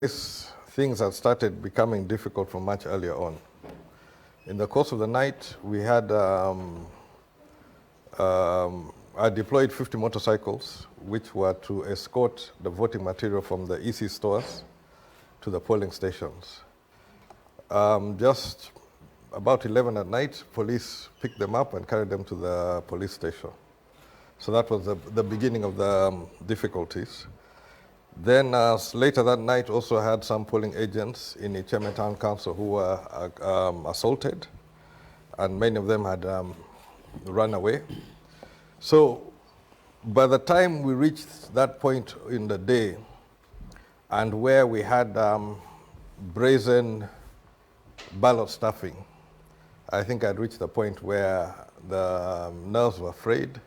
Things had started becoming difficult from much earlier on. In the course of the night, we had, I deployed 50 motorcycles, which were to escort the voting material from the EC stores to the polling stations. Just about 11 at night, police picked them up and carried them to the police station. So that was the beginning of the difficulties. Then later that night also had some polling agents in the Icheme Town Council who were assaulted, and many of them had run away. So by the time we reached that point in the day, and where we had brazen ballot stuffing, I think I'd reached the point where the nerves were frayed,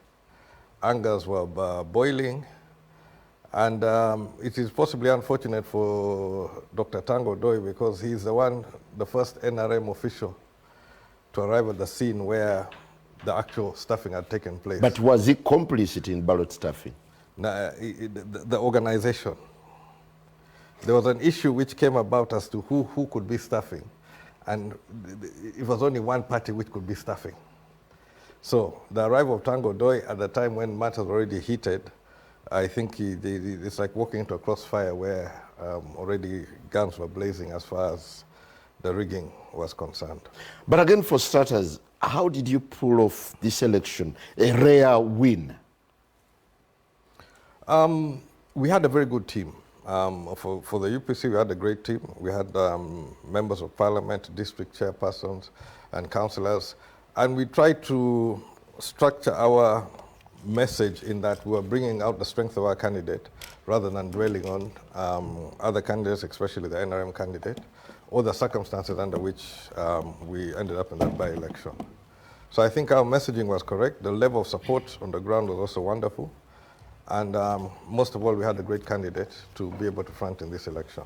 angers were boiling, and it is possibly unfortunate for Dr. Tango Doi because he's the first NRM official to arrive at the scene where the actual stuffing had taken place. But was he complicit in ballot stuffing? The organization. There was an issue which came about as to who could be stuffing, and it was only one party which could be stuffing. So the arrival of Tango Doi at the time when matters were already heated, I think it's like walking into a crossfire where already guns were blazing as far as the rigging was concerned. But again, for starters, how did you pull off this election, a rare win? We had a very good team. For the UPC, we had a great team. We had members of parliament, district chairpersons, and councillors. And we tried to structure our message in that we were bringing out the strength of our candidate rather than dwelling on other candidates, especially the NRM candidate, or the circumstances under which we ended up in that by-election. So I think our messaging was correct. The level of support on the ground was also wonderful. And most of all, we had a great candidate to be able to front in this election.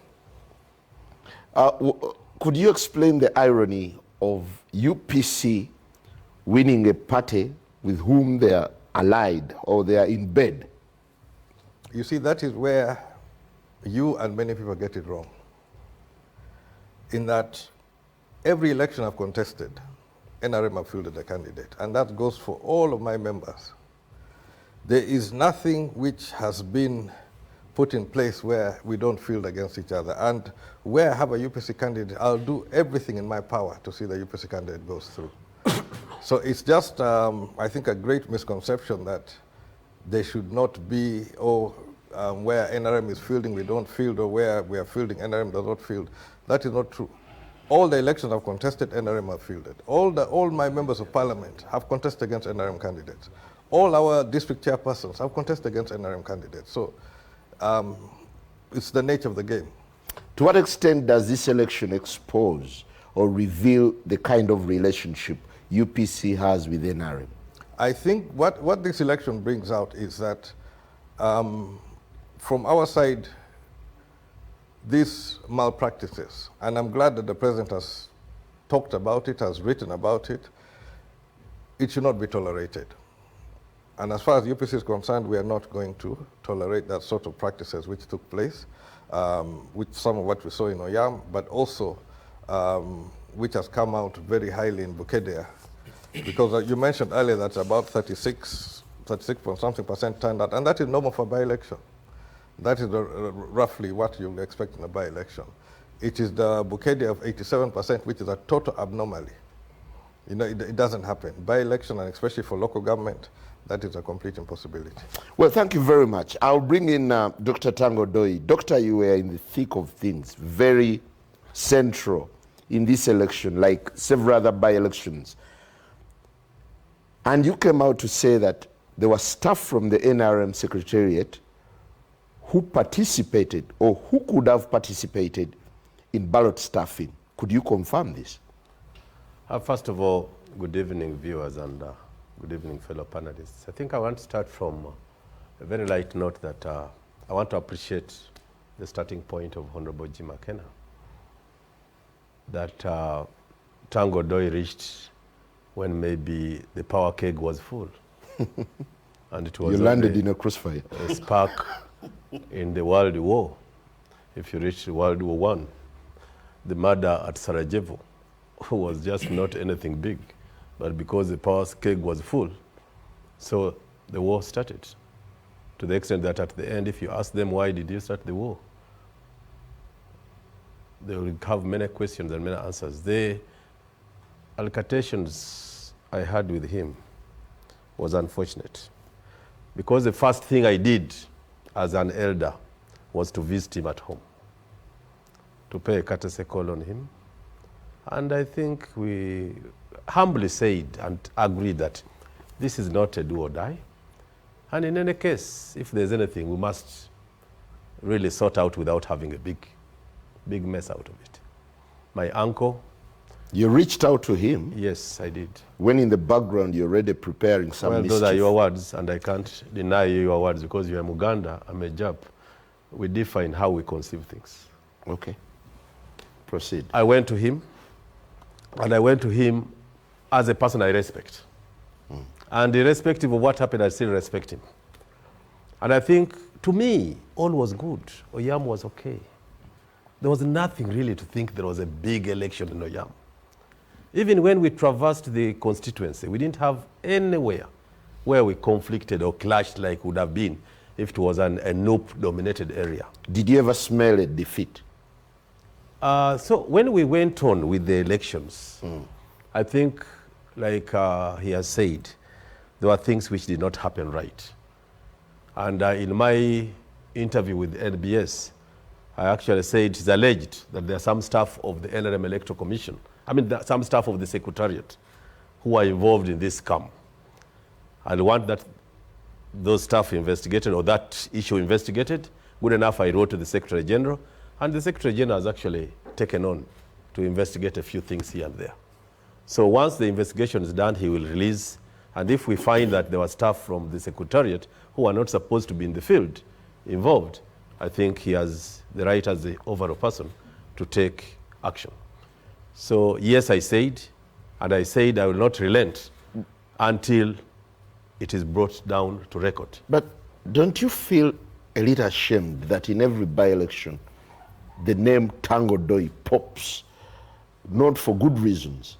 Could you explain the irony of UPC winning a party with whom they are allied or they are in bed? You see, that is where you and many people get it wrong. In that every election I've contested, NRM have fielded a candidate, and that goes for all of my members. There is nothing which has been put in place where we don't field against each other. And where I have a UPC candidate, I'll do everything in my power to see the UPC candidate goes through. So it's just, I think, a great misconception that there should not be, where NRM is fielding, we don't field, or where we are fielding, NRM does not field. That is not true. All the elections I've contested, NRM have fielded. All my members of parliament have contested against NRM candidates. All our district chairpersons have contested against NRM candidates. So it's the nature of the game. To what extent does this election expose or reveal the kind of relationship UPC has with NRM? I think what this election brings out is that from our side, these malpractices, and I'm glad that the president has talked about it, has written about it, it should not be tolerated. And as far as UPC is concerned, we are not going to tolerate that sort of practices which took place, with some of what we saw in Oyam, but also which has come out very highly in Bukedea. Because you mentioned earlier that about 36 point something% turned out, and that is normal for by-election. That is roughly what you expect in a by-election. It is the Bukedea of 87%, which is a total abnormality. You know, it doesn't happen. By-election, and especially for local government, that is a complete impossibility. Well, thank you very much. I'll bring in Dr. Tango Doi. Doctor, you were in the thick of things, very central in this election, like several other by-elections. And you came out to say that there was staff from the NRM Secretariat who participated, or who could have participated in ballot stuffing. Could you confirm this? First of all, good evening, viewers, and good evening, fellow panelists. I think I want to start from a very light note that I want to appreciate the starting point of Honorable Jim McKenna, that Tango Doi reached when maybe the power keg was full. And it was you landed in a crossfire. A spark in the world war. if you reach World War I, the murder at Sarajevo was just not anything big, but because the power keg was full, so the war started. To the extent that at the end, if you ask them, why did you start the war? They will have many questions and many answers. The altercations I had with him was unfortunate, because the first thing I did as an elder was to visit him at home, to pay a courtesy call on him. And I think we humbly said and agreed that this is not a do or die. And in any case, if there's anything, we must really sort out without having a big mess out of it. My uncle. You reached out to him? Yes, I did. When in the background you're already preparing some mischief? Those are your words, and I can't deny your words, because you're Uganda, I'm a Jap. We differ in how we conceive things. Okay. Proceed. I went to him, and I went to him as a person I respect. And irrespective of what happened, I still respect him. And I think, to me, all was good. Oyam was okay. There was nothing really to think there was a big election in Oyam. Even when we traversed the constituency, we didn't have anywhere where we conflicted or clashed like would have been if it was a NUP-dominated area. Did you ever smell a defeat? So when we went on with the elections, I think, like he has said, there were things which did not happen right. And in my interview with NBS, I actually said it's alleged that there are some staff of the NRM Electoral Commission, some staff of the Secretariat who are involved in this scam. And want that those staff investigated, or that issue investigated. Good enough, I wrote to the Secretary General, and the Secretary General has actually taken on to investigate a few things here and there. So once the investigation is done, he will release. And if we find that there was staff from the Secretariat who are not supposed to be in the field involved, I think he has the right as the overall person to take action. So yes, I said, and I said I will not relent until it is brought down to record. But don't you feel a little ashamed that in every by-election, the name Tango Doi pops, not for good reasons?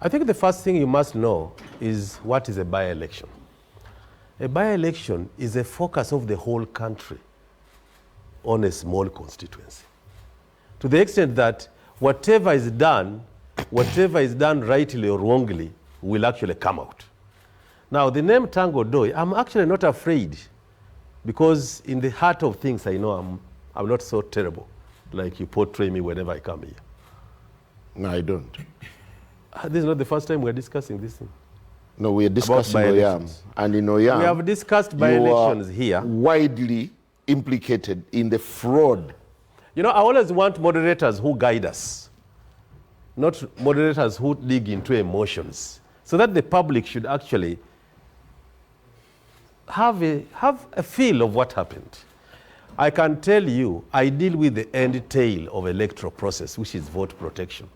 I think the first thing you must know is what is a by-election. A by-election is a focus of the whole country on a small constituency. To the extent that whatever is done rightly or wrongly, will actually come out. Now, the name Tango Doi, I'm actually not afraid, because in the heart of things, I know I'm not so terrible like you portray me whenever I come here. No, I don't. This is not the first time we're discussing this thing. No, we're discussing Oyam. And in Oyam, we have discussed by-elections here. Widely implicated in the fraud. You know, I always want moderators who guide us, not moderators who dig into emotions, so that the public should actually have a feel of what happened. I can tell you, I deal with the end tail of electoral process, which is vote protection.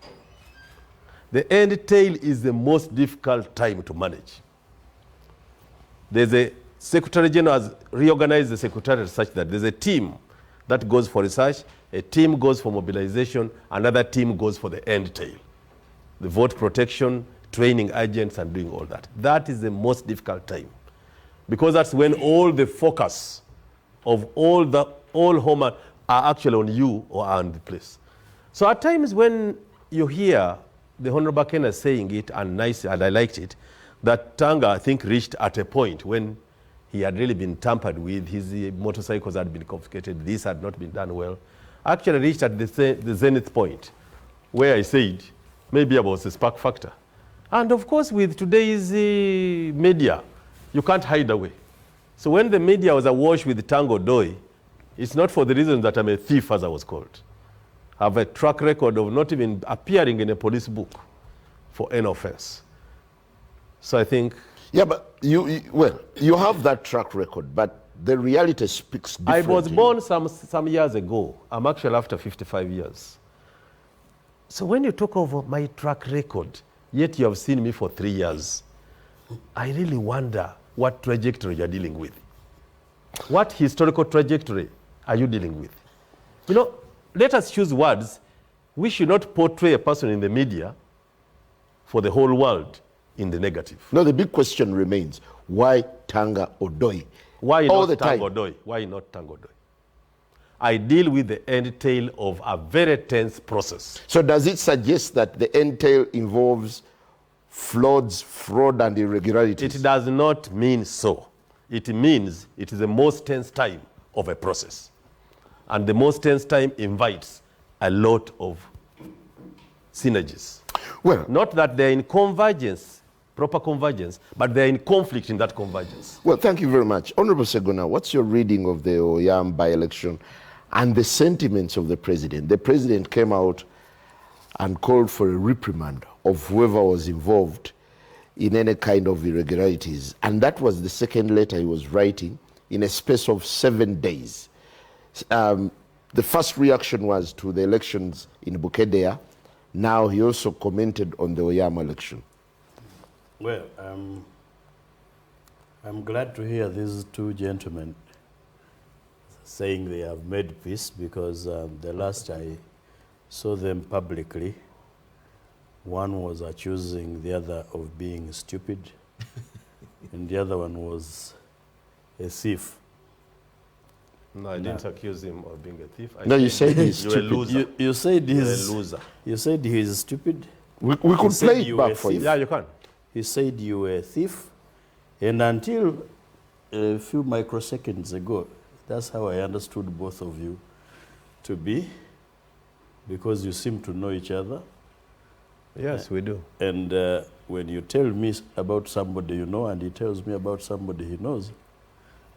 The end tail is the most difficult time to manage. There's a Secretary General has reorganized the Secretariat such that there's a team that goes for research, a team goes for mobilization, another team goes for the end tail. The vote protection, training agents, and doing all that. That is the most difficult time, because that's when all the focus of all home are actually on you or on the place. So at times when you hear the Honorable Kena saying it, and I liked it, that Tanga, I think, reached at a point when he had really been tampered with, his motorcycles had been confiscated, this had not been done well. Actually reached at the zenith point, where I said, maybe about the spark factor. And of course, with today's media, you can't hide away. So when the media was awash with Tango Doi, it's not for the reason that I'm a thief, as I was called. I have a track record of not even appearing in a police book for any offense. So I think... Yeah, but you have that track record, but the reality speaks differently. I was born some years ago. I'm actually after 55 years. So when you talk of my track record, yet you have seen me for 3 years, I really wonder what trajectory you're dealing with. What historical trajectory are you dealing with? You know, let us choose words. We should not portray a person in the media for the whole world in the negative. No, the big question remains, why Tanga Odoi? Why All not the time. Tango Doi? Why not Tango Doi? I deal with the entail of a very tense process. So does it suggest that the entail involves frauds, fraud and irregularities? It does not mean so. It means it is the most tense time of a process. And the most tense time invites a lot of synergies. Well, Not that they're in convergence, proper convergence, but they're in conflict in that convergence. well, thank you very much. Honorable Sseggona, what's your reading of the Oyam by-election and the sentiments of the president? The president came out and called for a reprimand of whoever was involved in any kind of irregularities. And that was the second letter he was writing in a space of 7 days. The first reaction was to the elections in Bukedea. Now he also commented on the Oyam election. Well, I'm glad to hear these two gentlemen saying they have made peace, because the last I saw them publicly, one was accusing the other of being stupid, and the other one was a thief. No, I didn't accuse him of being a thief. No, you said he's you're a stupid. loser. You said You're a he's loser. You said he's stupid. We could said play it you were back for you. Yeah, you can. He said you were a thief, and until a few microseconds ago, that's how I understood both of you to be, because you seem to know each other. Yes, we do. And when you tell me about somebody you know, and he tells me about somebody he knows,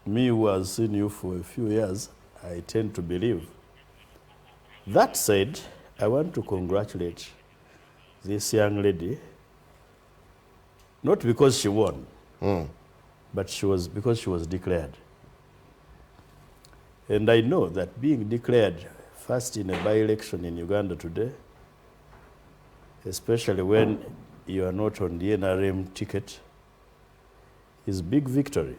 me who has seen you for a few years, I tend to believe. That said, I want to congratulate this young lady, not because she won, but because she was declared. And I know that being declared first in a by-election in Uganda today, especially when you are not on the NRM ticket, is big victory.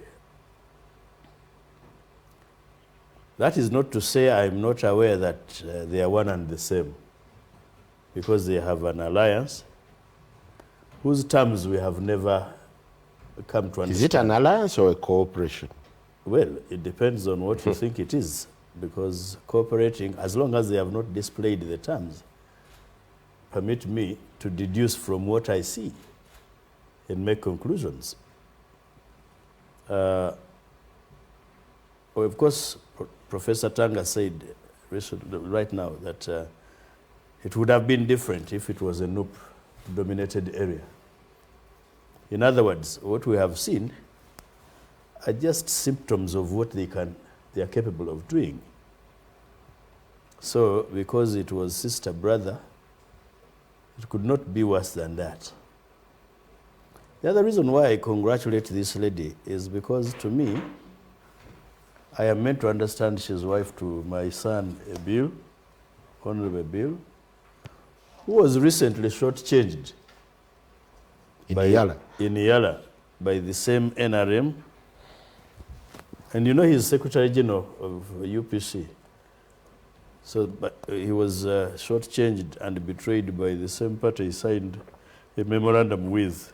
That is not to say I'm not aware that they are one and the same, because they have an alliance whose terms we have never come to understand. Is it an alliance or a cooperation? Well, it depends on what you think it is, because cooperating, as long as they have not displayed the terms, permit me to deduce from what I see and make conclusions. Well, of course, Professor Tanga said right now that it would have been different if it was a NUP-dominated area. In other words, what we have seen are just symptoms of what they are capable of doing. So, because it was sister-brother, it could not be worse than that. The other reason why I congratulate this lady is because, to me, I am meant to understand she's wife to my son, Ebil, Honorable Ebil, who was recently shortchanged In Yala. in Yala by the same NRM. And you know he's Secretary General of UPC. So but he was shortchanged and betrayed by the same party he signed a memorandum with.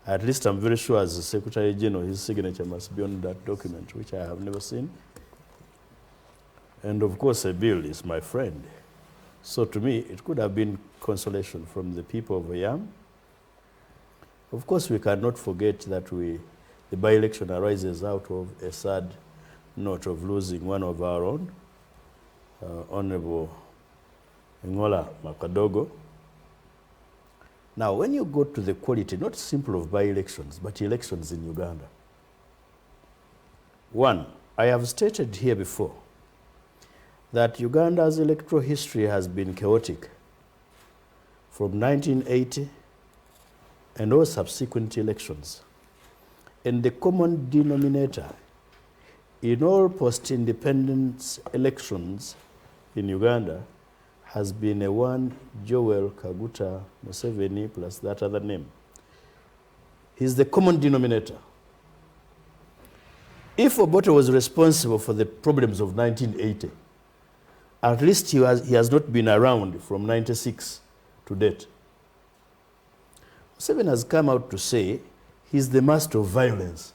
At least I'm very sure as the Secretary General, his signature must be on that document, which I have never seen. And of course, Ebil is my friend. So to me, it could have been consolation from the people of Oyam. Of course, we cannot forget that the by-election arises out of a sad note of losing one of our own, Honorable Ngola Makadogo. Now, when you go to the quality, not simple of by-elections, but elections in Uganda. One, I have stated here before that Uganda's electoral history has been chaotic from 1980 and all subsequent elections. And the common denominator in all post-independence elections in Uganda has been a one Joel Kaguta Museveni plus that other name. He's the common denominator. If Obote was responsible for the problems of 1980, At least he has not been around from 96 to date. Museveni has come out to say he's the master of violence.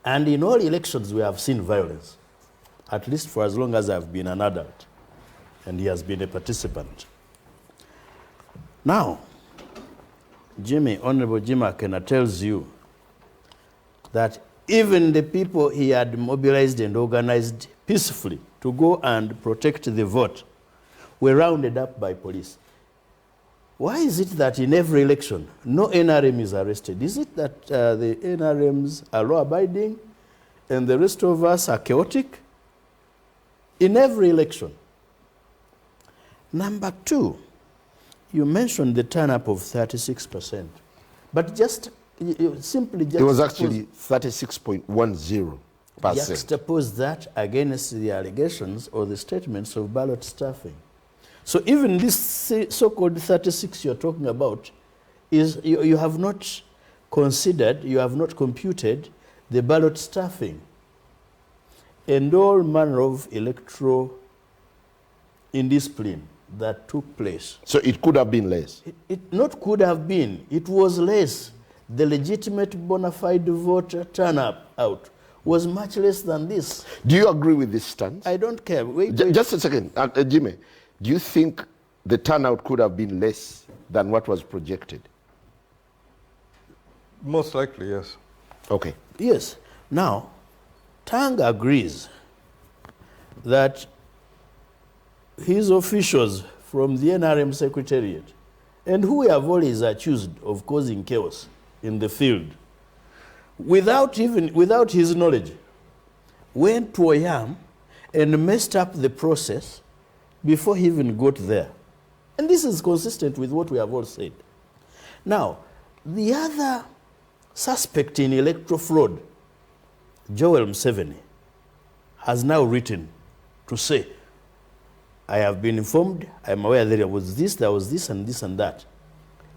And in all elections we have seen violence, at least for as long as I've been an adult, and he has been a participant. Now, Honorable Jimmy Akena tells you that even the people he had mobilized and organized peacefully to go and protect the vote were rounded up by police. Why is it that in every election, no NRM is arrested? Is it that the NRMs are law-abiding and the rest of us are chaotic? In every election. Number two, you mentioned the turn-up of 36%. But simply just... It was actually 36.10%. Juxtapose that against the allegations or the statements of ballot stuffing. So even this so-called 36 you're talking about, is you have not considered, you have not computed the ballot stuffing and all manner of electoral indiscipline that took place. So it could have been less? It not could have been. It was less. The legitimate bona fide voter turn-up out was much less than this. Do you agree with this stance? I don't care. Wait. Just a second, Jimmy. Do you think the turnout could have been less than what was projected? Most likely, yes. Okay. Yes. Now, Tang agrees that his officials from the NRM Secretariat, and who we have always accused of causing chaos in the field, without his knowledge, went to Oyam and messed up the process before he even got there. And this is consistent with what we have all said. Now, the other suspect in electoral fraud, Joel Museveni, has now written to say, I have been informed, I'm aware there was this, and this, and that.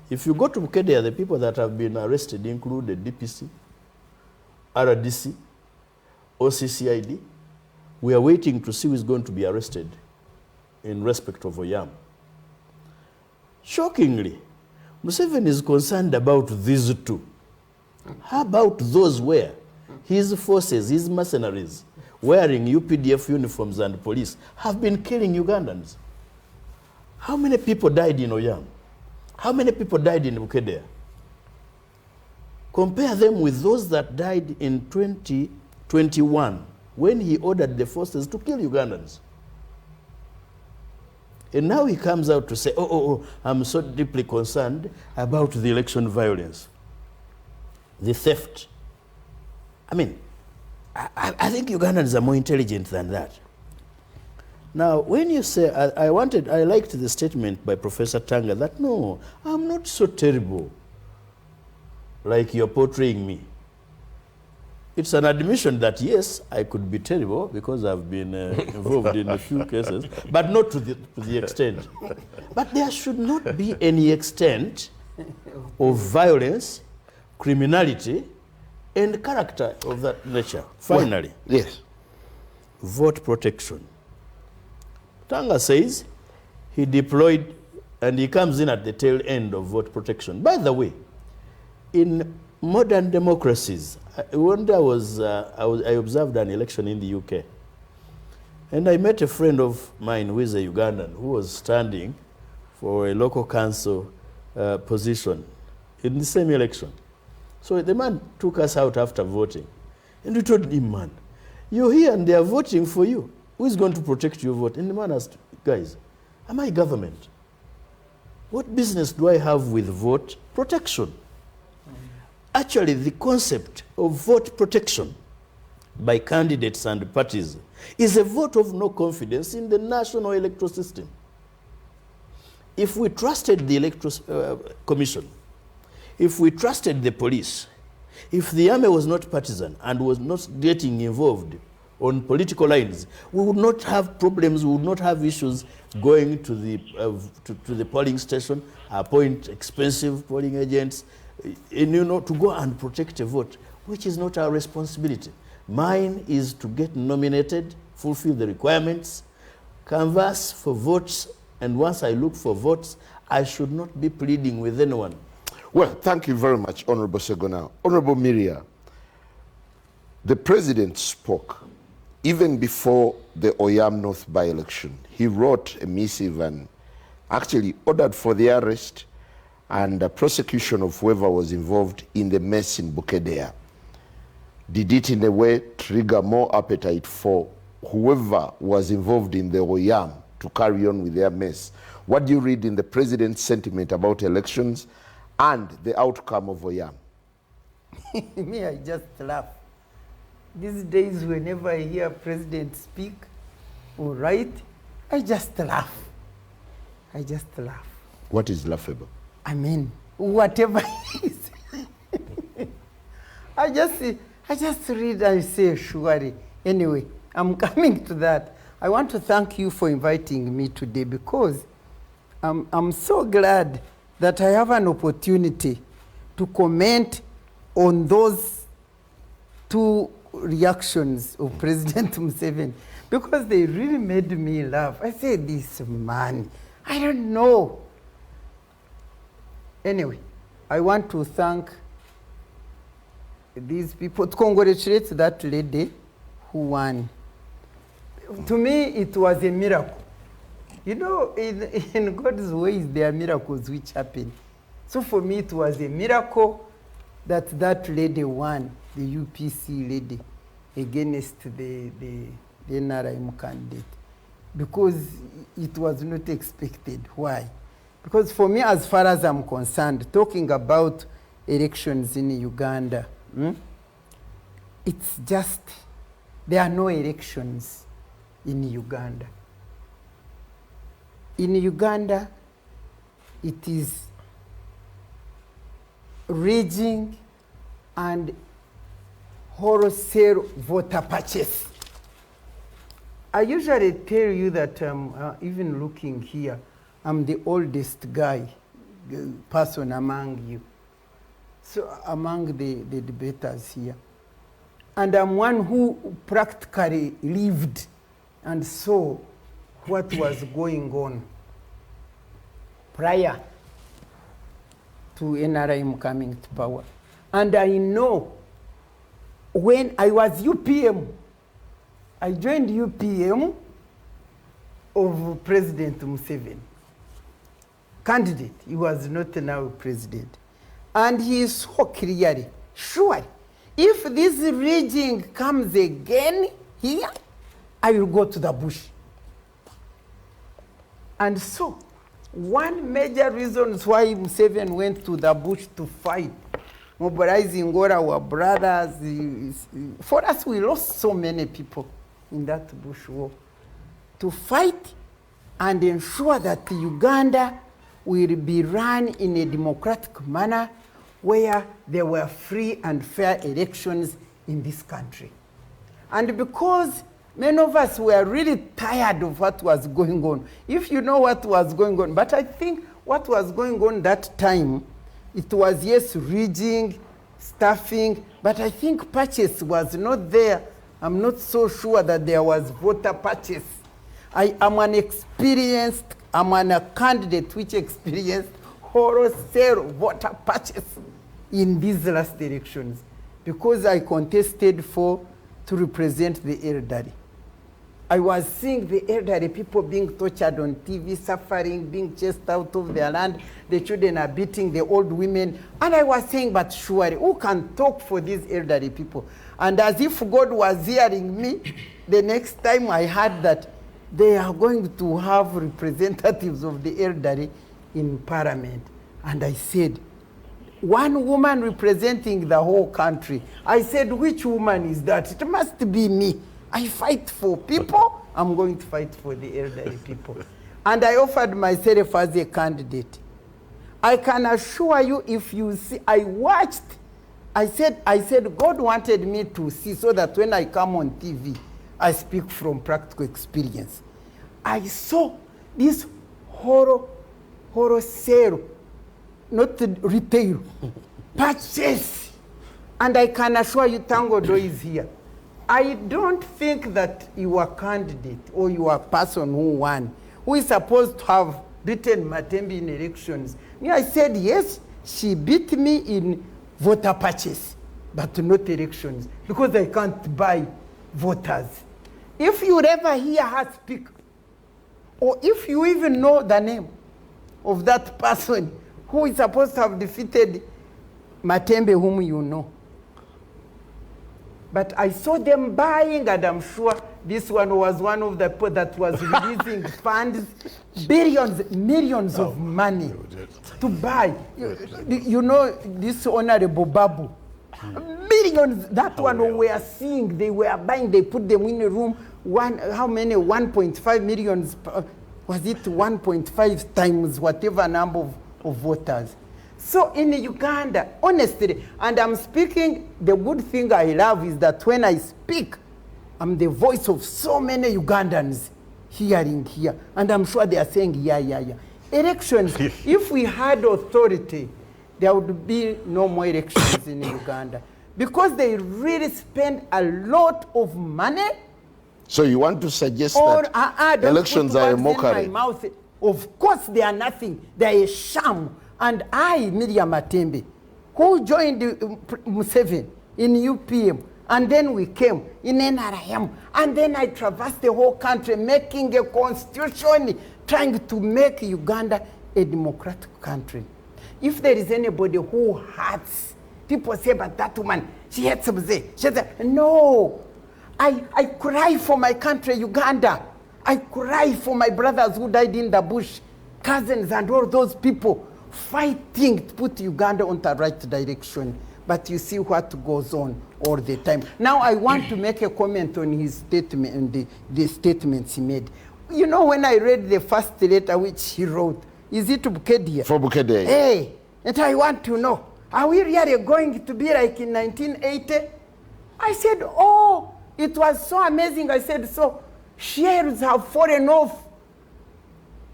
If you go to Bukedea, the people that have been arrested include the DPC, RDC, OCCID. We are waiting to see who is going to be arrested in respect of Oyam. Shockingly, Museveni is concerned about these two. How about those where his forces, his mercenaries, wearing UPDF uniforms and police, have been killing Ugandans? How many people died in Oyam? How many people died in Bukedea? Compare them with those that died in 2021 when he ordered the forces to kill Ugandans. And now he comes out to say, I'm so deeply concerned about the election violence, the theft. I mean, I think Ugandans are more intelligent than that. Now, when you say, I liked the statement by Professor Tanga that, no, I'm not so terrible like you're portraying me. It's an admission that, yes, I could be terrible because I've been involved in a few cases, but not to the extent. But there should not be any extent of violence, criminality, and character of that nature. Finally, Yes. vote protection. Tanga says he deployed, and he comes in at the tail end of vote protection. By the way, in modern democracies, one day I observed an election in the UK, and I met a friend of mine who is a Ugandan who was standing for a local council position in the same election. So the man took us out after voting, and we told him, man, you're here and they are voting for you. Who is going to protect your vote? And the man asked, guys, am I government? What business do I have with vote protection? Actually, the concept of vote protection by candidates and parties is a vote of no confidence in the national electoral system. If we trusted the electoral commission, if we trusted the police, if the army was not partisan and was not getting involved on political lines, we would not have problems, we would not have issues going to the polling station, appoint expensive polling agents, and, to go and protect a vote, which is not our responsibility. Mine is to get nominated fulfill the requirements, canvass for votes, and once I look for votes, I should not be pleading with anyone. Well, thank you very much, Honorable Sseggona. Honorable Miria, the president spoke even before the Oyam North by-election. He wrote a missive and actually ordered for the arrest and the prosecution of whoever was involved in the mess in Bukedea. Did it in a way trigger more appetite for whoever was involved in the Oyam to carry on with their mess? What do you read in the president's sentiment about elections and the outcome of Oyam? Me, I just laugh. These days, whenever I hear president speak or write, I just laugh. I just laugh. What is laughable? I mean, whatever it is. I just read and say, surely. Anyway, I'm coming to that. I want to thank you for inviting me today because I'm so glad that I have an opportunity to comment on those two reactions of President Museveni because they really made me laugh. I said, this man, I don't know. Anyway, I want to thank these people, to congratulate that lady who won. To me, it was a miracle. You know, in God's ways, there are miracles which happen. So for me, it was a miracle that that lady won, the UPC lady, against the NRM candidate, because it was not expected. Why? Because for me, as far as I'm concerned, talking about elections in Uganda, it's just, there are no elections in Uganda. In Uganda, it is raging and wholesale voter purchase. I usually tell you that even looking here, I'm the oldest person among you. So among the debaters here. And I'm one who practically lived and saw what was going on prior to NRM coming to power. And I know when I was UPM, I joined UPM of President Museveni. Candidate, he was not now president. And he saw clearly, sure, if this regime comes again here, I will go to the bush. And so, one major reason why Museveni went to the bush to fight, mobilizing all our brothers. For us, we lost so many people in that bush war. To fight and ensure that Uganda will be run in a democratic manner where there were free and fair elections in this country. And because many of us were really tired of what was going on, if you know what was going on, but I think what was going on that time, it was, yes, rigging, staffing, but I think purchase was not there. I'm not so sure that there was voter purchase. I am a candidate which experienced wholesale voter purchase in these last elections because I contested to represent the elderly. I was seeing the elderly people being tortured on TV, suffering, being chased out of their land. The children are beating the old women. And I was saying, but surely, who can talk for these elderly people? And as if God was hearing me, the next time I heard that they are going to have representatives of the elderly in parliament. And I said, one woman representing the whole country. I said, which woman is that? It must be me. I fight for people, I'm going to fight for the elderly people. And I offered myself as a candidate. I can assure you, if you see, I watched, I said God wanted me to see so that when I come on TV, I speak from practical experience. I saw this wholesale, not retail, purchase. And I can assure you, Tango Do is here. I don't think that your candidate or your person who won, who is supposed to have beaten Matembe in elections, I said, yes, she beat me in voter purchase, but not elections, because I can't buy voters. If you ever hear her speak, or if you even know the name of that person who is supposed to have defeated Matembe, whom you know. But I saw them buying, and I'm sure this one was one of the people that was releasing funds, billions, millions of money to buy. You know, this Honorable Babu, billions, that one we were seeing, they were buying, they put them in a room, how many, 1.5 million, was it 1.5 times whatever number of voters. So in Uganda, honestly, and I'm speaking, the good thing I love is that when I speak, I'm the voice of so many Ugandans hearing here. And I'm sure they are saying, yeah, yeah, yeah. Elections, if we had authority, there would be no more elections in Uganda. Because they really spend a lot of money. So you want to suggest that elections are a mockery? In my mouth. Of course they are nothing. They are a sham. And I, Miriam Matembe, who joined Museveni in UPM, and then we came in NRM, and then I traversed the whole country making a constitution, trying to make Uganda a democratic country. If there is anybody who hurts, people say, but that woman, she hates Museveni. No, I cry for my country, Uganda. I cry for my brothers who died in the bush, cousins and all those people fighting to put Uganda on the right direction. But you see what goes on all the time. Now I want to make a comment on his statement and the statements he made. You know, when I read the first letter which he wrote, is it to Bukedia? For Bukedia. Hey, and I want to know, are we really going to be like in 1980? I said, oh, it was so amazing. I said, so shares have fallen off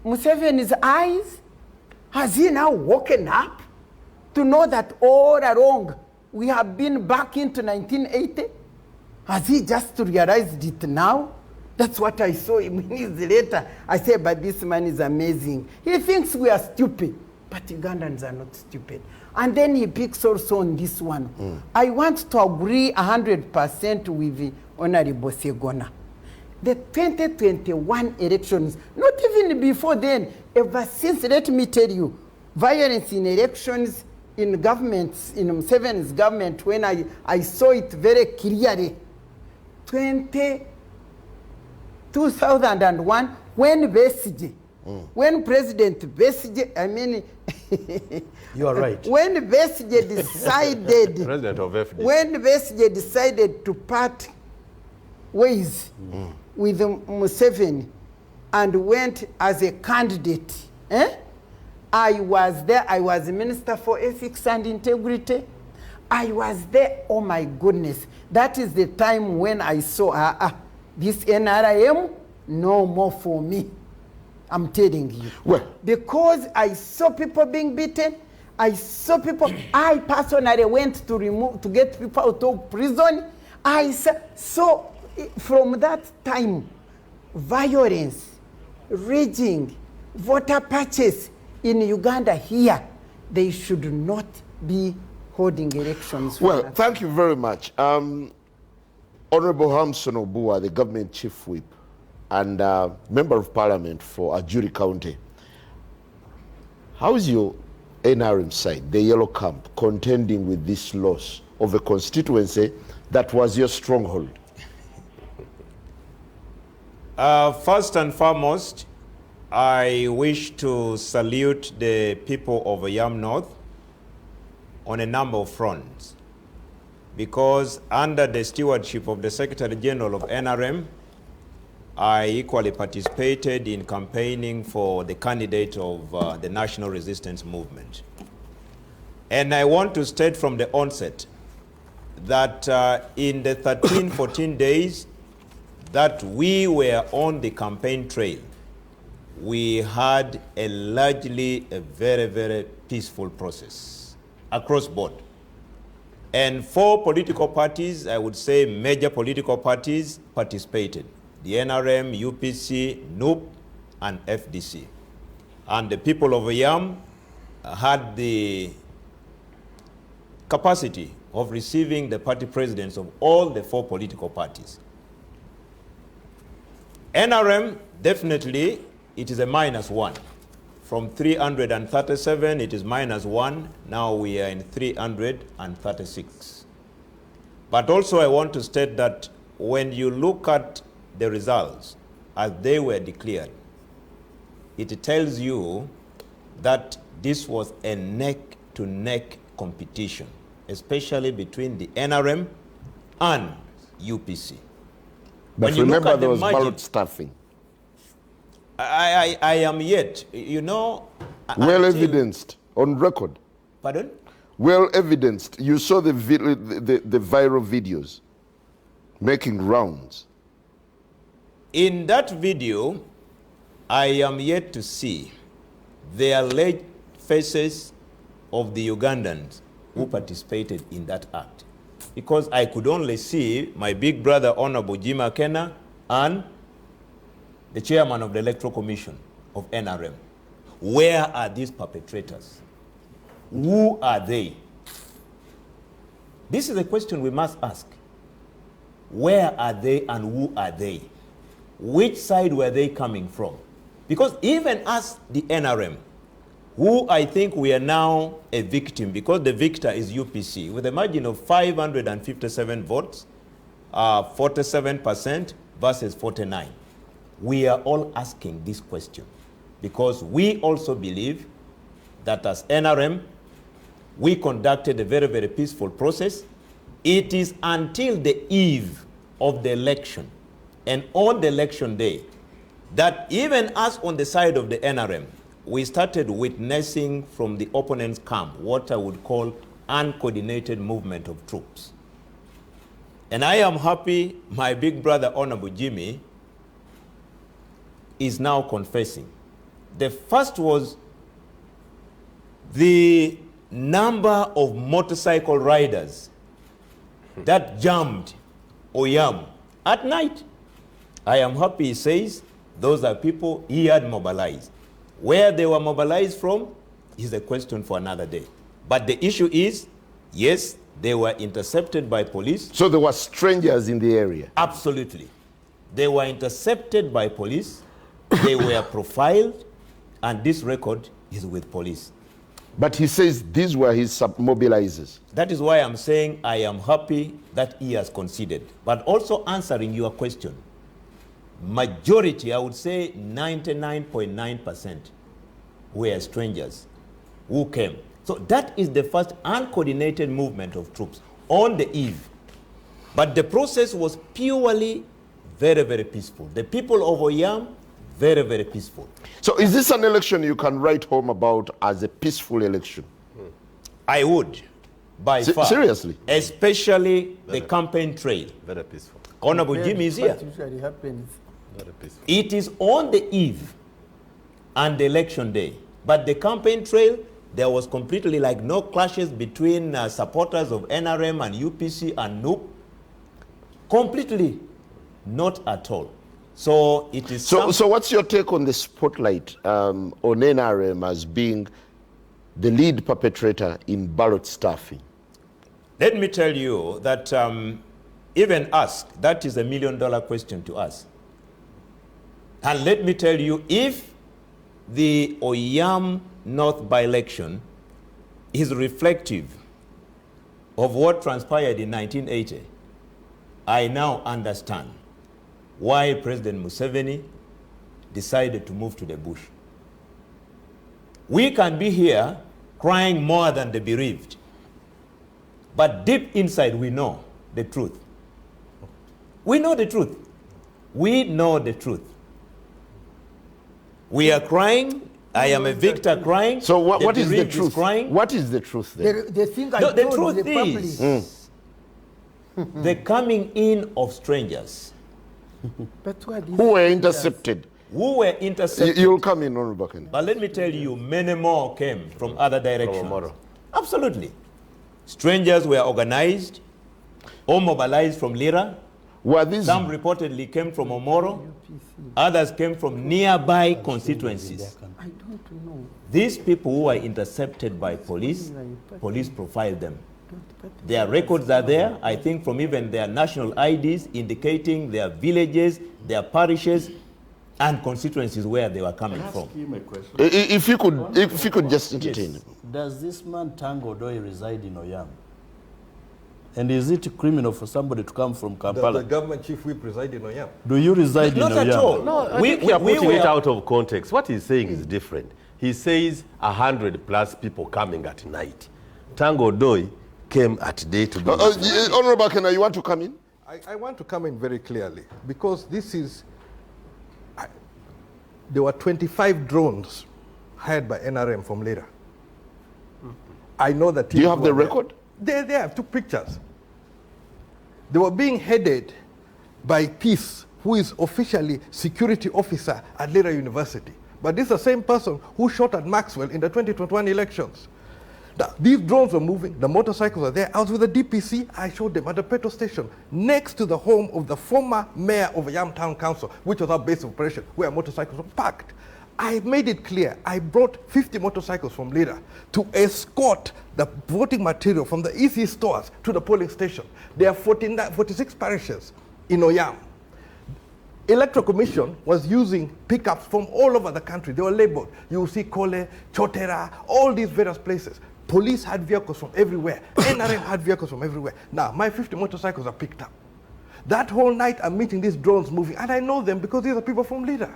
Museveni's eyes? Has he now woken up to know that all along we have been back into 1980? Has he just realized it now? That's what I saw in his letter. I said, but this man is amazing. He thinks we are stupid, but Ugandans are not stupid. And then he picks also on this one. I want to agree 100% with the Honorable Sseggona. The 2021 elections, not even before then, ever since, let me tell you, violence in elections in governments, in Museveni's government, when I saw it very clearly, 2001, when Besigye, when President Besigye, I mean, you are right. When Besigye decided, President of FD. When Besigye decided to part ways with Museveni and went as a candidate, I was there. I was Minister for Ethics and Integrity. I was there. Oh my goodness. That is the time when I saw this NRM, no more for me. I'm telling you. Well, because I saw people being beaten. I saw people. I personally went to get people out of prison. I saw from that time, violence, raging, voter purchase in Uganda here, they should not be holding elections. Well, thank you very much. Honorable Hamson Obua, the government chief whip and member of parliament for Ajuri County. How is your NRM side, the yellow camp, contending with this loss of a constituency that was your stronghold? First and foremost, I wish to salute the people of Yam North on a number of fronts, because under the stewardship of the Secretary General of NRM, I equally participated in campaigning for the candidate of the National Resistance Movement. And I want to state from the onset that in the 13, 14 days that we were on the campaign trail, we had a largely a very, very peaceful process across board. And 4 political parties, I would say major political parties, participated. The NRM, UPC, NUP, and FDC. And the people of Yam had the capacity of receiving the party presidents of all the 4 political parties. NRM, definitely, it is a -1. From 337, it is -1. Now we are in 336. But also I want to state that when you look at the results as they were declared, it tells you that this was a neck-to-neck competition, especially between the NRM and UPC. But When you look remember at there the was margin- ballot stuffing. I am yet, you know... Well until- evidenced, on record. Pardon? Well evidenced. You saw the viral videos making rounds. In that video, I am yet to see the alleged faces of the Ugandans who participated in that act. Because I could only see my big brother, Honorable Jim Akena, and the chairman of the Electoral Commission of NRM. Where are these perpetrators? Who are they? This is a question we must ask. Where are they and who are they? Which side were they coming from? Because even as the NRM, who I think we are now a victim, because the victor is UPC, with a margin of 557 votes, 47% versus 49. We are all asking this question because we also believe that as NRM, we conducted a very, very peaceful process. It is until the eve of the election and on the election day that even us on the side of the NRM, we started witnessing from the opponent's camp what I would call uncoordinated movement of troops. And I am happy my big brother, Honorable Jimmy, is now confessing. The first was the number of motorcycle riders that jammed Oyam at night. I am happy he says those are people he had mobilized. Where they were mobilized from is a question for another day. But the issue is, yes, they were intercepted by police. So there were strangers in the area. Absolutely. They were intercepted by police. They were profiled, and this record is with police. But he says these were his mobilizers. That is why I'm saying I am happy that he has conceded. But also answering your question, majority, I would say 99.9% were strangers who came. So that is the first uncoordinated movement of troops on the eve. But the process was purely very, very peaceful. The people of Oyam, very, very peaceful. So is this an election you can write home about as a peaceful election? I would, by far. Seriously? Especially the campaign trail. Very peaceful. Honorable Jimmy is here. What usually happens. Very peaceful. It is on the eve and the election day. But the campaign trail, there was completely like no clashes between supporters of NRM and UPC and NUP. Completely not at all. So it is. So what's your take on the spotlight on NRM as being the lead perpetrator in ballot stuffing? Let me tell you that even us, that is $1 million question to us. And let me tell you, if the Oyam North by-election is reflective of what transpired in 1980, I now understand why President Museveni decided to move to the bush. We can be here crying more than the bereaved, but deep inside we know the truth. We know the truth. We know the truth. We are crying. I am a victor crying. So what is the bereaved truth? Crying. What is the truth then? The thing I No, the told truth the public. is the coming in of strangers But who are these Who were strangers? intercepted? who were intercepted. You'll come in, Honorable Bakane. But let me tell you, many more came from other directions. Omoro. Absolutely. Strangers were organized or mobilized from Lira. Were these Some reportedly came from Omoro. Others came from nearby constituencies. I don't know. These people who were intercepted by police profiled them. Their records are there, I think, from even their national IDs indicating their villages, their parishes, and constituencies where they were coming from. if you could just entertain him. Does this man Tango Doi reside in Oyam? And is it criminal for somebody to come from Kampala? The government chief whip reside in Oyam. Do you reside Not in Oyam? at all. No, I think you are putting it out of context. What he's saying is different. He says 100 plus people coming at night. Tango Doi came at day to do this. Honorable Kena, you want to come in? I want to come in very clearly because this is, there were 25 drones hired by NRM from Lira. I know that. Do you have the record? They're there. I took pictures. They were being headed by Peace, who is officially security officer at Lira University. But this is the same person who shot at Maxwell in the 2021 elections. Now, these drones were moving, the motorcycles are there. I was with the DPC, I showed them at the petrol station next to the home of the former mayor of Yam Town Council, which was our base of operation, where motorcycles were parked. I made it clear, I brought 50 motorcycles from Lira to escort the voting material from the EC stores to the polling station. There are 46 parishes in Oyam. Electoral Commission was using pickups from all over the country. They were labeled. You will see Kole, Chotera, all these various places. Police had vehicles from everywhere. NRM had vehicles from everywhere. Now, my 50 motorcycles are picked up. That whole night, I'm meeting these drones moving, and I know them because these are people from Lira.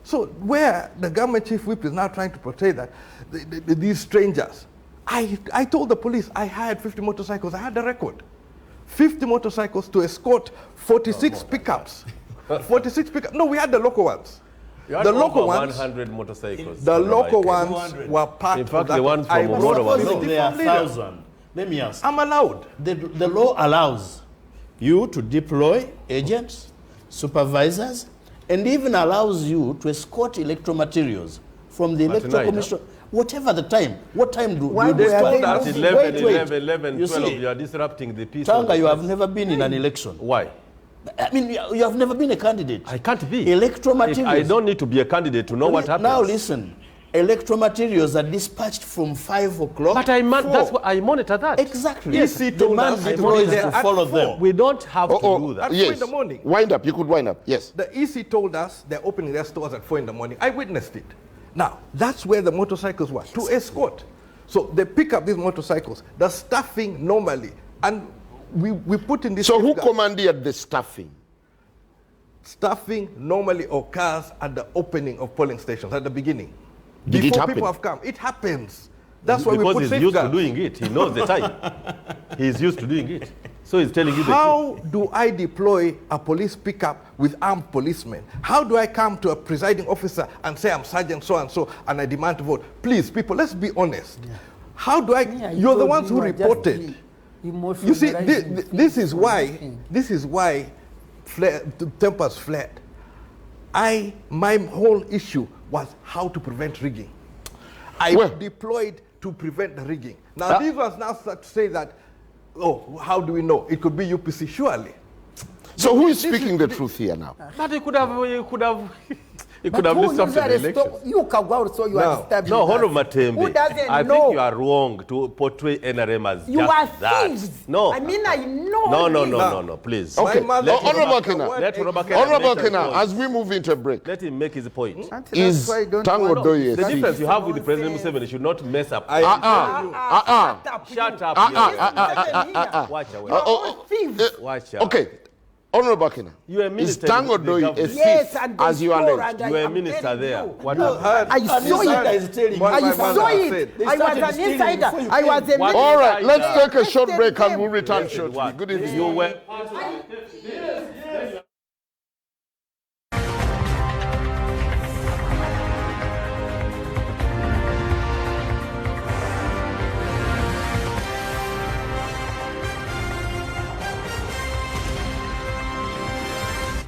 So where the government chief whip is now trying to portray that these strangers, I told the police I hired 50 motorcycles. I had the record. 50 motorcycles to escort 46 pickups. 46 pickups. No, we had the local ones. The local ones, 100 motorcycles. The local ones were part In fact, of that. the ones from Omoro was No, not. there are 1,000. Let me ask. I'm allowed. The law allows you to deploy agents, supervisors, and even allows you to escort electoral materials from the electoral night, commission, whatever the time. What time do Why you were start? they At moving? 11, 11, You 12, see, you are disrupting the peace. of Tanga, the you have place. never been in an election. Why? I mean, you have never been a candidate. I can't be. Electoral materials. I don't need to be a candidate to know what happens. Now listen, electoral materials are dispatched from 5 o'clock. But Four. that's what I monitor that. Exactly. Yes, he told the man us deploys they're to at follow 4. them. We don't have to do that. At 4 yes. in the morning. Wind up. You could wind up. Yes. The EC told us they're opening their stores at 4 in the morning. I witnessed it. Now, that's where the motorcycles were, to escort. So they pick up these motorcycles, the staffing normally, and we put in this. So who safeguard. commanded the staffing? Staffing normally occurs at the opening of polling stations, at the beginning. Did it Before happen? people have come. It happens. That's why we Because put he's used to safeguards. doing it. He knows the time. He's used to doing it. So he's telling you the truth. How do I deploy a police pickup with armed policemen? How do I come to a presiding officer and say I'm Sergeant so-and-so and I demand to vote? Please, people, let's be honest. How do I, Yeah, you're the told ones you who are just reported. You see, emotionalizing this things is for why, nothing. this is why tempers flared. My whole issue was how to prevent rigging. I Well- deployed to prevent the rigging. Now these ones now start to say that, oh, how do we know? It could be UPC, surely. So who is speaking the truth here now? But he could have But who disrupted the usually election. stop- You Kagwa also you No. are disturbing No, us. Hon. Who Matembe, doesn't I know? think you are wrong to portray NRM as You just are that. thieves. No. I mean, I know. No, please. Okay. My mother- Honorable Kena. Let Honorable Kena Honorable make his Kena, point. as we move into a break, Let him make his point. That's is why I don't Tango want- Doi a The thief? difference you have with the President Nonsense. Museveni should not mess up. Shut up. Shut up. Watch away. Watch out. Okay. Honorable Kena, You're a is minister Tango in the Doi a government. thief, Yes, and they as you stole allege? and I You were a am minister telling there. you. What No, happened? I saw insider it. is telling you. What I my saw mother it. said. They I was started an stealing insider. before you I was came. a What? minister. All right, let's Yeah. take a short break and we'll Arrested return them. shortly. What? Good evening. You were.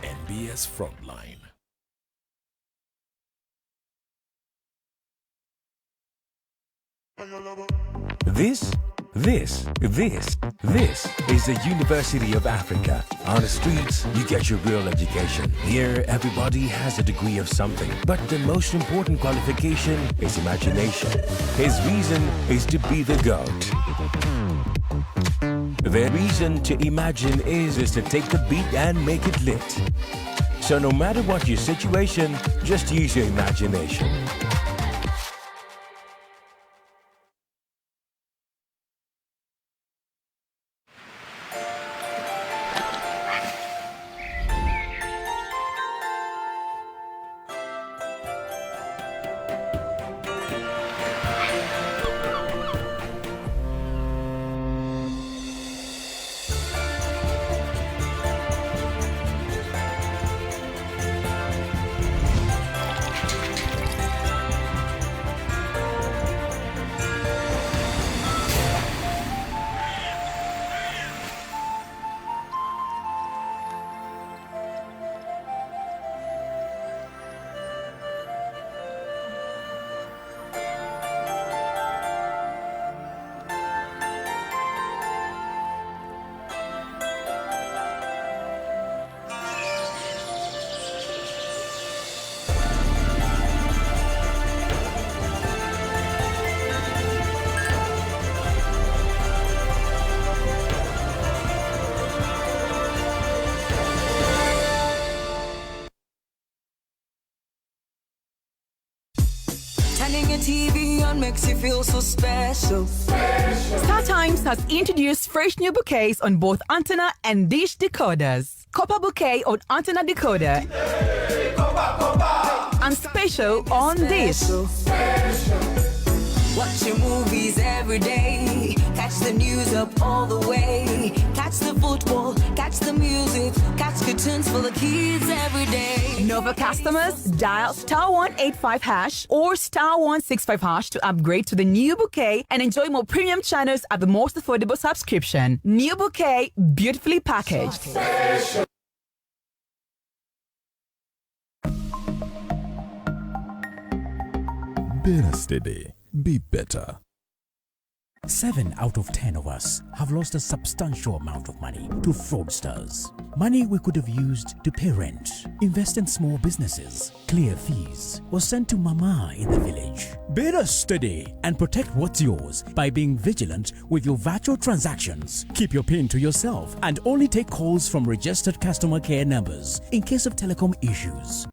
NBS Frontline. This This is the University of Africa. On the streets, you get your real education. Here, everybody has a degree of something. But the most important qualification is imagination. His reason is to be the GOAT. The reason to imagine is to take the beat and make it lit. So no matter what your situation, just use your imagination. Turning your TV on makes you feel so special. StarTimes has introduced fresh new bouquets on both antenna and dish decoders. Copper bouquet on antenna decoder. And special on dish. Watch your movies every day. Catch the news up all the way. Catch the football, catch the music, catch cartoons for the kids every day. Nova customers, dial *185# or *165# to upgrade to the new bouquet and enjoy more premium channels at the most affordable subscription. New bouquet, beautifully packaged. Better steady, be better. 7 out of 10 of us have lost a substantial amount of money to fraudsters. Money we could have used to pay rent, invest in small businesses, clear fees, or send to mama in the village. Better steady and protect what's yours by being vigilant with your virtual transactions. Keep your PIN to yourself and only take calls from registered customer care numbers in case of telecom issues.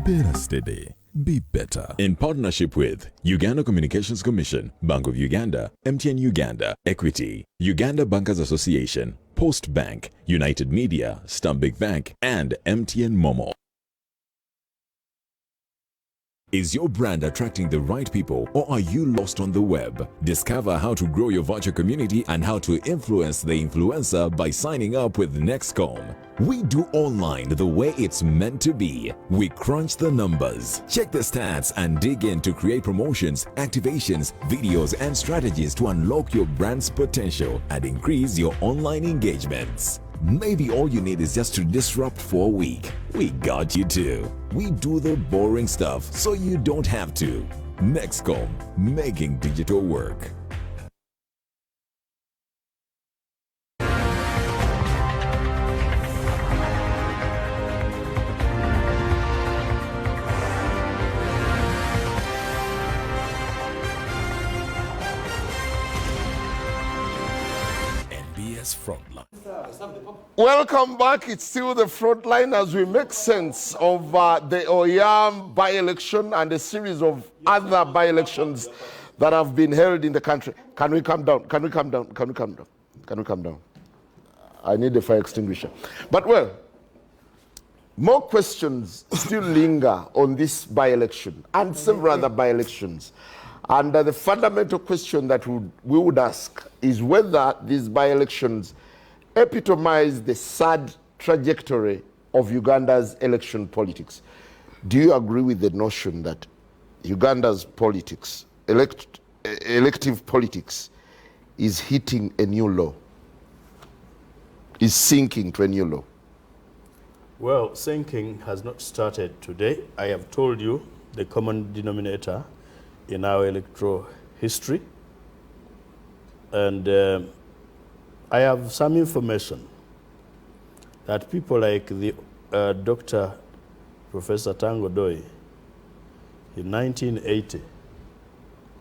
Better steady, be better. In partnership with Uganda Communications Commission, Bank of Uganda, MTN Uganda, Equity, Uganda Bankers Association, Post Bank, United Media, Stanbic Bank, and MTN Momo. Is your brand attracting the right people, or are you lost on the web? Discover how to grow your virtual community and how to influence the influencer by signing up with Nextcom. We do online the way it's meant to be. We crunch the numbers, check the stats, and dig in to create promotions, activations, videos, and strategies to unlock your brand's potential and increase your online engagements. Maybe all you need is just to disrupt for a week. We got you too. We do the boring stuff so you don't have to. Nextcom, making digital work. NBS Frontline. Welcome back. It's still the front line as we make sense of the Oyam by-election and a series of other by-elections that have been held in the country. Can we come down? Can we come down? Can we come down? Can we come down? I need a fire extinguisher. But well, more questions still linger on this by-election and several other by-elections. And the fundamental question that we would ask is whether these by-elections epitomize the sad trajectory of Uganda's election politics. Do you agree with the notion that Uganda's politics, elective politics, is hitting a new low, is sinking to a new low? Well, sinking has not started today. I have told you the common denominator in our electoral history. And I have some information that people like the Dr. Professor Tango Doi in 1980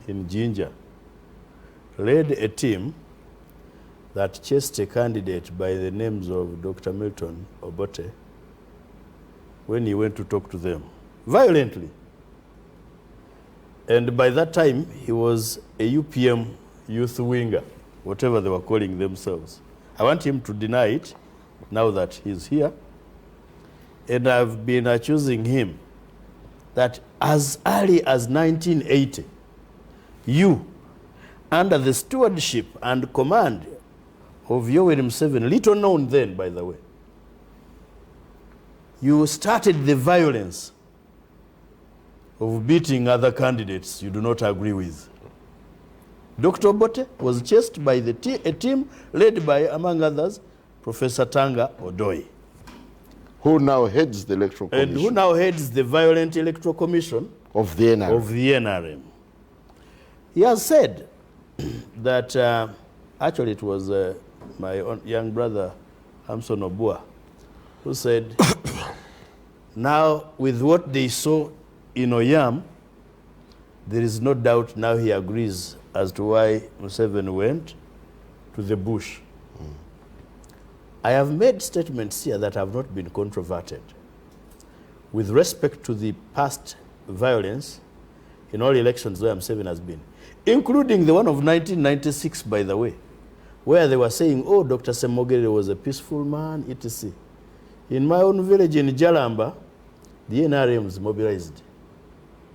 in Jinja led a team that chased a candidate by the names of Dr. Milton Obote when he went to talk to them violently. And by that time, he was a UPM youth winger, whatever they were calling themselves. I want him to deny it now that he's here. And I've been accusing him that as early as 1980, you, under the stewardship and command of Yoweri Museveni, little known then, by the way, you started the violence of beating other candidates you do not agree with. Dr. Obote was chased by a team led by, among others, Professor Tanga Odoi. Who now heads the Electoral Commission. And who now heads the Violent Electoral Commission of the NRM. Of the NRM. He has said that, actually it was my young brother, Hamson Obua, who said, now with what they saw in Oyam, there is no doubt now he agrees as to why Museveni went to the bush. I have made statements here that have not been controverted. With respect to the past violence in all elections where Museveni has been, including the one of 1996, by the way, where they were saying, oh, Dr. Sseggona was a peaceful man, etc. In my own village in Jalamba, the NRMs mobilized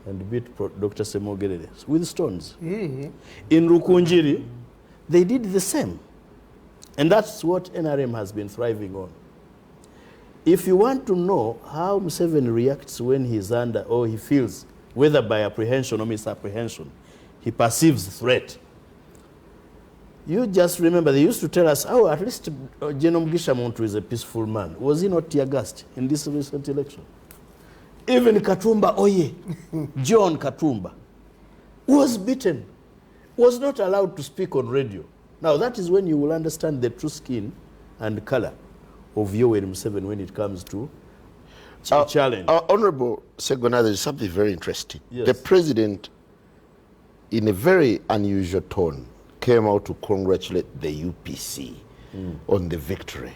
and beat Dr. Sseggona with stones. In Rukunjiri, they did the same. And that's what NRM has been thriving on. If you want to know how Museveni reacts when he's under, or he feels, whether by apprehension or misapprehension, he perceives threat, you just remember they used to tell us, oh, at least General Mugisha Muntu is a peaceful man. Was he not tear gassed in this recent election? Even Katumba Oye, John Katumba, was beaten, was not allowed to speak on radio. Now that is when you will understand the true skin and color of Yoweri Museveni when it comes to challenge. Honorable Sseggona, there is something very interesting. Yes. The president, in a very unusual tone, came out to congratulate the UPC on the victory.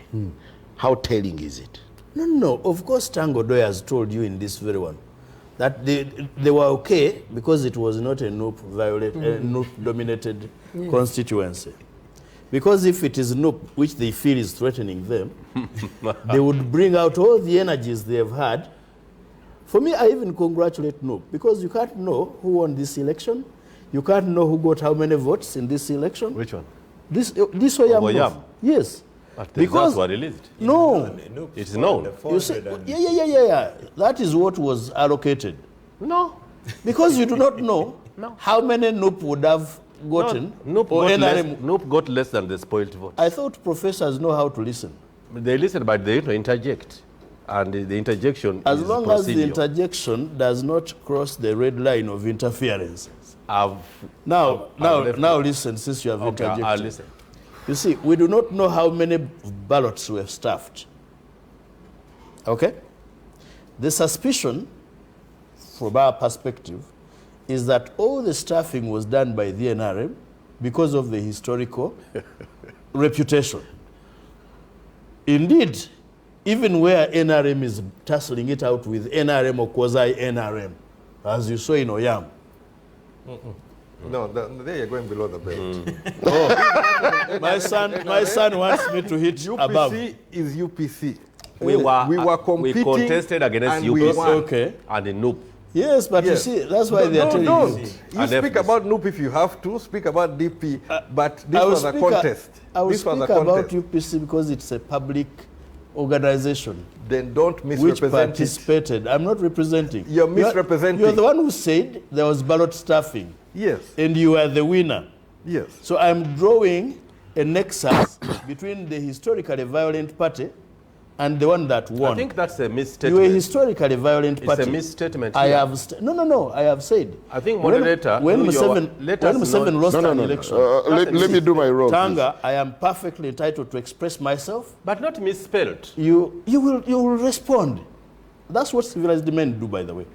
How telling is it? No, of course Tango Doi has told you in this very one that they were okay because it was not a NUP-dominated constituency. Because if it is NUP, which they feel is threatening them, they would bring out all the energies they have had. For me, I even congratulate NUP, because you can't know who won this election. You can't know who got how many votes in this election. Which one? This Oyam. Yes. But the results were released. No. It is known. You see, yeah. That is what was allocated. No. Because you do not know how many NUP would have gotten. NUP got less than the spoiled vote. I thought professors know how to listen. They listen, but they interject. And the interjection as is long procedure. as the interjection does not cross the red line of interference. Now listen, since you have interjected. I'll listen. You see, we do not know how many ballots were stuffed. Okay? The suspicion, from our perspective, is that all the stuffing was done by the NRM because of the historical reputation. Indeed, even where NRM is tussling it out with NRM or quasi-NRM, as you saw in Oyam. No, there you're going below the belt. My son wants me to hit UPC above. is UPC. We were competing. We contested against and UPC. we won. Okay. And the NUP. Yes, but you see, that's why they are telling don't. you. You speak about NUP if you have to, speak about DP, but this was a contest. I will this speak was a about contest. UPC because it's a public organization. Then don't which misrepresent participated. I'm not representing. You're misrepresenting. You're the one who said there was ballot stuffing. Yes. And you are the winner. Yes. So I'm drawing a nexus between the historically violent party and the one that won. I think that's a You misstatement. were a historically violent party. It's a misstatement. I here. have no. I have said. I think, when moderator, Museveni lost an election. Let me do my role. Tanga, I am perfectly entitled to express myself. But not misspelled. You will respond. That's what civilized men do, by the way.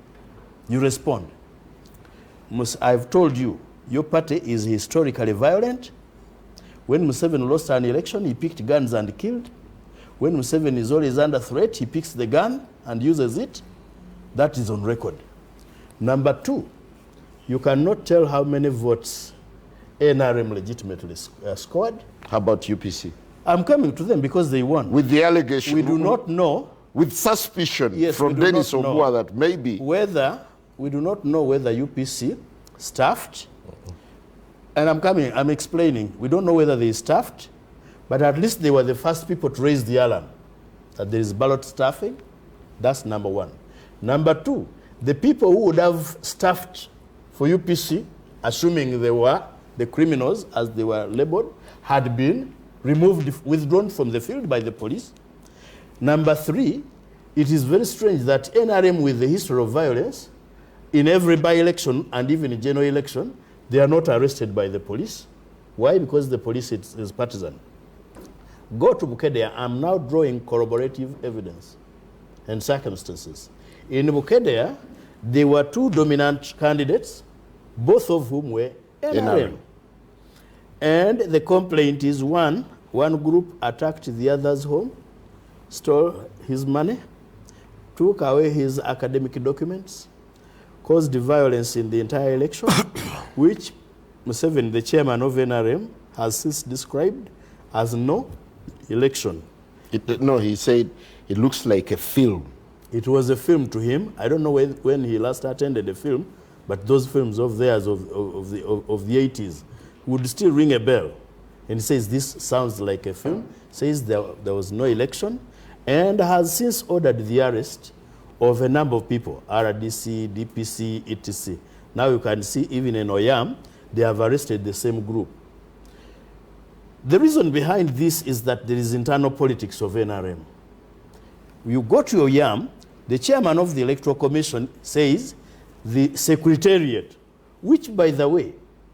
You respond. I've told you, your party is historically violent. When Museveni lost an election, he picked guns and killed. When Museveni is always under threat, he picks the gun and uses it. That is on record. Number two, you cannot tell how many votes NRM legitimately scored. How about UPC? I'm coming to them because they won. With the allegation. We do not know. With suspicion Yes, from Dennis Ogwal that maybe. We do not know whether UPC staffed. And I'm explaining. We don't know whether they staffed, but at least they were the first people to raise the alarm that there is ballot staffing. That's number one. Number two, the people who would have staffed for UPC, assuming they were the criminals as they were labeled, had been withdrawn from the field by the police. Number three, it is very strange that NRM, with the history of violence, in every by-election and even in general election, they are not arrested by the police. Why? Because the police is partisan. Go to Bukedea. I'm now drawing corroborative evidence and circumstances. In Bukedea, there were two dominant candidates, both of whom were NRM. And the complaint is one group attacked the other's home, stole his money, took away his academic documents, caused violence in the entire election, which Museveni, the chairman of NRM, has since described as no election. No, he said it looks like a film. It was a film to him. I don't know when he last attended a film, but those films of theirs of the 80s would still ring a bell. And he says this sounds like a film, says there was no election, and has since ordered the arrest of a number of people, RDC, DPC, etc. Now you can see even in Oyam, they have arrested the same group. The reason behind this is that there is internal politics of NRM. You go to Oyam, the chairman of the Electoral Commission says the secretariat, which by the way,